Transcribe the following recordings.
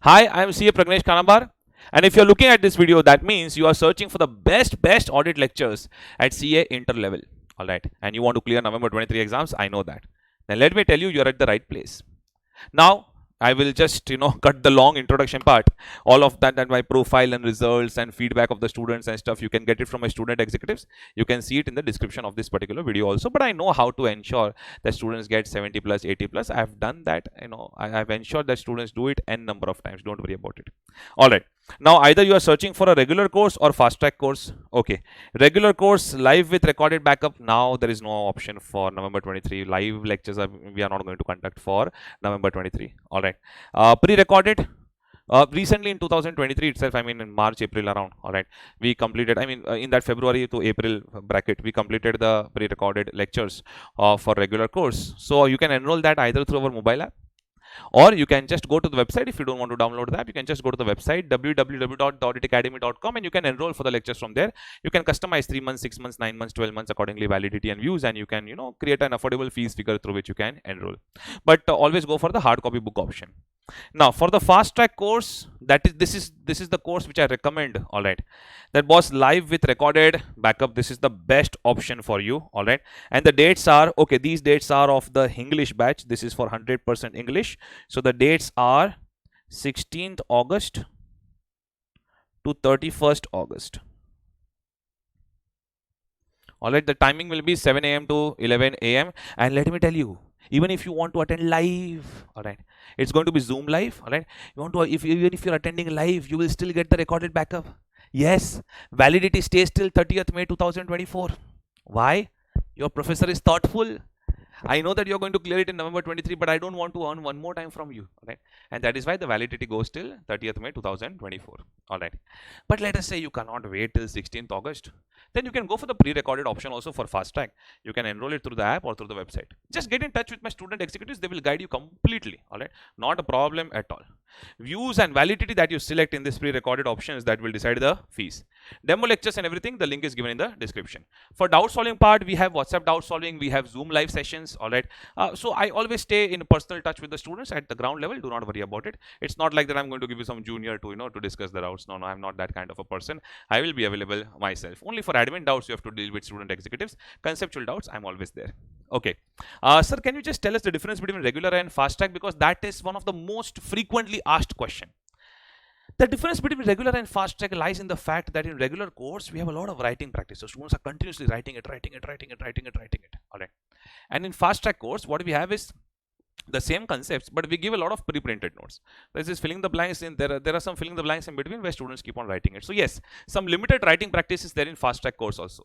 Hi, I am CA Pragnesh Kanabar, and if you're looking at this video, that means you are searching for the best audit lectures at CA inter level. All right, and you want to clear November 23 exams. I know that. Then let me tell you, you're at the right place. Now, I will just cut the long introduction part. All of that and my profile and results and feedback of the students and stuff, you can get it from my student executives. You can see it in the description of this particular video also. But I know how to ensure that students get 70 plus, 80 plus. I have done that. I've ensured that students do it n number of times. Don't worry about it. All right. Now either you are searching for a regular course or fast track course. Okay, regular course live with recorded backup. Now there is no option for November 23 live lectures. We are not going to conduct for November 23. All right, pre-recorded. Recently in 2023 itself, I mean in March, April around, all right, we completed, in that February to April bracket, we completed the pre-recorded lectures for regular course. So you can enroll that either through our mobile app, or you can just go to the website. If you don't want to download the app, you can just go to the website www.auditacademy.com and you can enroll for the lectures from there. You can customize 3 months, 6 months, 9 months, 12 months accordingly validity and views, and you can create an affordable fees figure through which you can enroll. But always go for the hard copy book option. Now for the fast track course, this is the course which I recommend. All right, that was live with recorded backup. This is the best option for you. All right, and the dates are okay. These dates are of the English batch. This is for 100% English. So the dates are 16th August to 31st August. All right, the timing will be 7 a.m. to 11 a.m. and let me tell you, even if you want to attend live, all right, it's going to be Zoom live. All right, you want to, even if you're attending live, you will still get the recorded backup. Yes, validity stays till 30th May 2024. Why? Your professor is thoughtful. I know that you're going to clear it in November 23, but I don't want to earn one more time from you. All right, and that is why the validity goes till 30th May 2024. All right, but let us say you cannot wait till 16th August. Then you can go for the pre-recorded option also for fast track. You can enroll it through the app or through the website. Just get in touch with my student executives. They will guide you completely. All right, not a problem at all. Views and validity that you select in this pre-recorded options that will decide the fees. Demo lectures and everything, the link is given in the description. For doubt solving part, we have WhatsApp doubt solving, we have Zoom live sessions. All right, so I always stay in personal touch with the students at the ground level. Do not worry about it. It's not like that I'm going to give you some junior to to discuss the doubts. No, I'm not that kind of a person. I will be available myself. Only for admin doubts you have to deal with student executives. Conceptual doubts, I'm always there. Okay, sir, can you just tell us the difference between regular and fast track, because that is one of the most frequently asked question. The difference between regular and fast track lies in the fact that in regular course we have a lot of writing practice. So students are continuously writing it. All right. And in fast track course, what we have is the same concepts, but we give a lot of pre-printed notes. This is filling the blanks in. There are some filling the blanks in between where students keep on writing it. So yes, some limited writing practice is there in fast track course also.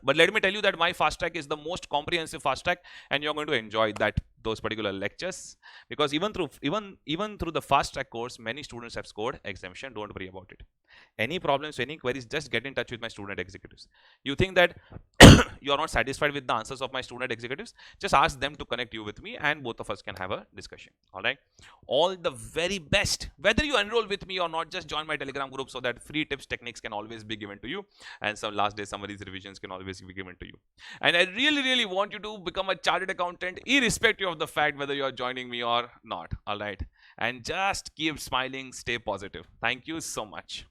But let me tell you that my fast track is the most comprehensive fast track, and you're going to enjoy those particular lectures, because even through the fast track course, many students have scored exemption. Don't worry about it. Any problems, any queries, just get in touch with my student executives. You think that you are not satisfied with the answers of my student executives, just ask them to connect you with me and both of us can have a discussion. All right, all the very best. Whether you enroll with me or not, just join my Telegram group so that free tips, techniques can always be given to you, and some last day summaries, revisions can always be given to you. And I really want you to become a chartered accountant irrespective of the fact whether you are joining me or not. All right, and just keep smiling, stay positive. Thank you so much.